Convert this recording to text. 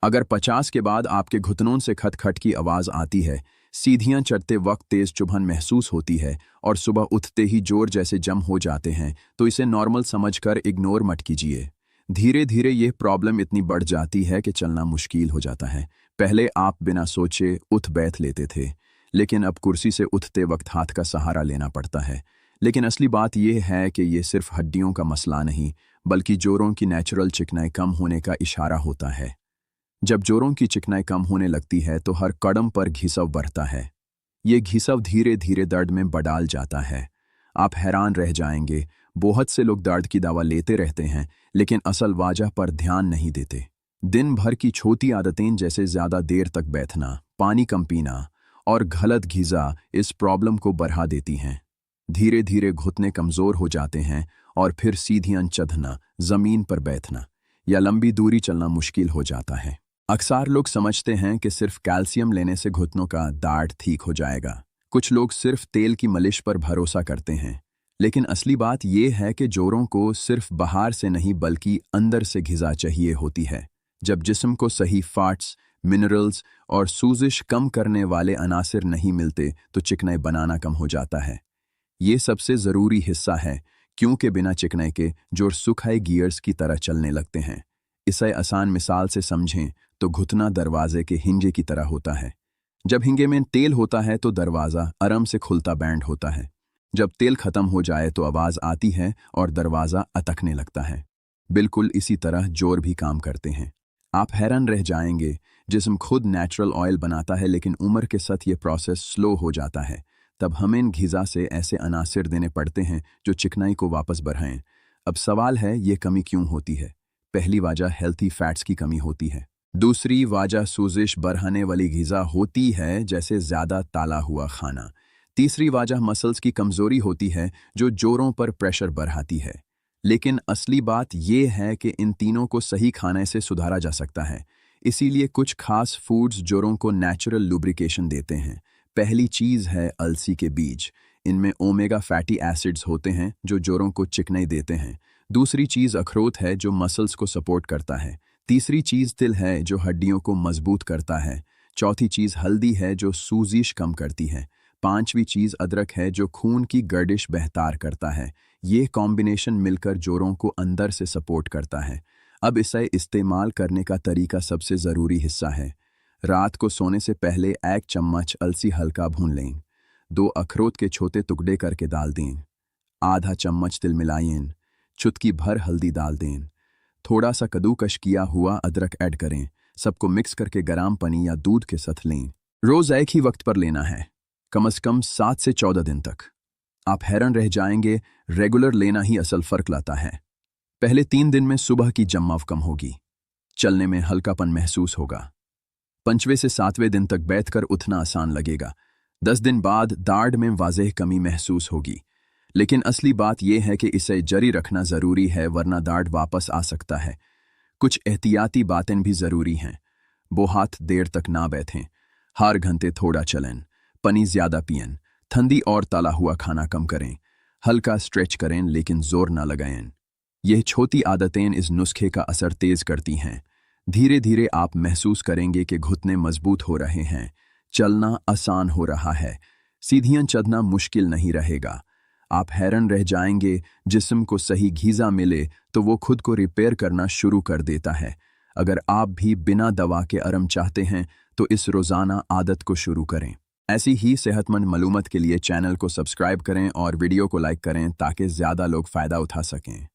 अगर 50 के बाद आपके घुटनों से खटखट की आवाज़ आती है, सीढ़ियाँ चढ़ते वक्त तेज चुभन महसूस होती है और सुबह उठते ही जोर जैसे जम हो जाते हैं, तो इसे नॉर्मल समझकर इग्नोर मत कीजिए। धीरे धीरे यह प्रॉब्लम इतनी बढ़ जाती है कि चलना मुश्किल हो जाता है। पहले आप बिना सोचे उठ बैठ लेते थे, लेकिन अब कुर्सी से उठते वक्त हाथ का सहारा लेना पड़ता है। लेकिन असली बात यह है कि यह सिर्फ हड्डियों का मसला नहीं, बल्कि जोड़ों की नेचुरल चिकनाई कम होने का इशारा होता है। जब जोड़ों की चिकनाई कम होने लगती है तो हर कदम पर घिसाव बढ़ता है। ये घिसाव धीरे धीरे दर्द में बदल जाता है। आप हैरान रह जाएंगे, बहुत से लोग दर्द की दवा लेते रहते हैं लेकिन असल वजह पर ध्यान नहीं देते। दिन भर की छोटी आदतें जैसे ज़्यादा देर तक बैठना, पानी कम पीना और गलत ग़िज़ा इस प्रॉब्लम को बढ़ा देती हैं। धीरे धीरे घुटने कमज़ोर हो जाते हैं और फिर सीढ़ियाँ चढ़ना, ज़मीन पर बैठना या लंबी दूरी चलना मुश्किल हो जाता है। अक्सर लोग समझते हैं कि सिर्फ कैल्शियम लेने से घुटनों का दर्द ठीक हो जाएगा। कुछ लोग सिर्फ तेल की मालिश पर भरोसा करते हैं, लेकिन असली बात यह है कि जोड़ों को सिर्फ बाहर से नहीं बल्कि अंदर से ग़िज़ा चाहिए होती है। जब जिस्म को सही फैट्स, मिनरल्स और सूजिश कम करने वाले अनासर नहीं मिलते तो चिकनाई बनाना कम हो जाता है। ये सबसे ज़रूरी हिस्सा है, क्योंकि बिना चिकनाई के जोड़ सूखे गियर्स की तरह चलने लगते हैं। इसे आसान मिसाल से समझें तो घुटना दरवाजे के हिंजे की तरह होता है। जब हिंगे में तेल होता है तो दरवाज़ा आराम से खुलता बैंड होता है। जब तेल खत्म हो जाए तो आवाज़ आती है और दरवाज़ा अटकने लगता है। बिल्कुल इसी तरह जोड़ भी काम करते हैं। आप हैरान रह जाएंगे, जिस्म खुद नेचुरल ऑयल बनाता है लेकिन उम्र के साथ ये प्रोसेस स्लो हो जाता है। तब हमें इन ग़िज़ा से ऐसे अनासर देने पड़ते हैं जो चिकनाई को वापस बढ़ाएं। अब सवाल है, ये कमी क्यों होती है? पहली वजह हेल्थी फैट्स की कमी होती है। दूसरी वजह सूजिश बढ़ाने वाली ग़िज़ा होती है, जैसे ज़्यादा तला हुआ खाना। तीसरी वजह मसल्स की कमज़ोरी होती है जो जोड़ों पर प्रेशर बढ़ाती है। लेकिन असली बात यह है कि इन तीनों को सही खाने से सुधारा जा सकता है। इसीलिए कुछ खास फूड्स जोड़ों को नेचुरल लुब्रिकेशन देते हैं। पहली चीज़ है अलसी के बीज। इनमें ओमेगा फैटी एसिड्स होते हैं जो जोड़ों को चिकनाई देते हैं। दूसरी चीज़ अखरोट है जो मसल्स को सपोर्ट करता है। तीसरी चीज़ तिल है जो हड्डियों को मजबूत करता है। चौथी चीज़ हल्दी है जो सूजिश कम करती है। पांचवी चीज़ अदरक है जो खून की गर्दिश बेहतर करता है। ये कॉम्बिनेशन मिलकर जोड़ों को अंदर से सपोर्ट करता है। अब इसे इस्तेमाल करने का तरीका सबसे ज़रूरी हिस्सा है। रात को सोने से पहले 1 चम्मच अलसी हल्का भून लें। 2 अखरोट के छोटे टुकड़े करके डाल दें। आधा चम्मच तिल मिलाएं। चुटकी भर हल्दी डाल दें। थोड़ा सा कद्दूकश किया हुआ अदरक ऐड करें। सबको मिक्स करके गर्म पानी या दूध के साथ लें। रोज़ एक ही वक्त पर लेना है, कम से कम 7 से 14 दिन तक। आप हैरान रह जाएंगे, रेगुलर लेना ही असल फ़र्क लाता है। पहले 3 दिन में सुबह की जमाव कम होगी, चलने में हल्कापन महसूस होगा। 5वें से 7वें दिन तक बैठकर उठना आसान लगेगा। 10 दिन बाद दर्द में वाज़ेह कमी महसूस होगी। लेकिन असली बात यह है कि इसे जारी रखना ज़रूरी है, वरना दर्द वापस आ सकता है। कुछ एहतियाती बातें भी ज़रूरी हैं। बहुत देर तक ना बैठें। हर घंटे थोड़ा चलें। पानी ज़्यादा पिएं। ठंडी और तला हुआ खाना कम करें। हल्का स्ट्रेच करें लेकिन जोर ना लगाएं। यह छोटी आदतें इस नुस्खे का असर तेज़ करती हैं। धीरे धीरे आप महसूस करेंगे कि घुटने मजबूत हो रहे हैं, चलना आसान हो रहा है, सीढ़ियाँ चढ़ना मुश्किल नहीं रहेगा। आप हैरान रह जाएंगे, जिस्म को सही ग़िज़ा मिले तो वो खुद को रिपेयर करना शुरू कर देता है। अगर आप भी बिना दवा के आराम चाहते हैं तो इस रोज़ाना आदत को शुरू करें। ऐसी ही सेहतमंद मालूमात के लिए चैनल को सब्सक्राइब करें और वीडियो को लाइक करें ताकि ज़्यादा लोग फ़ायदा उठा सकें।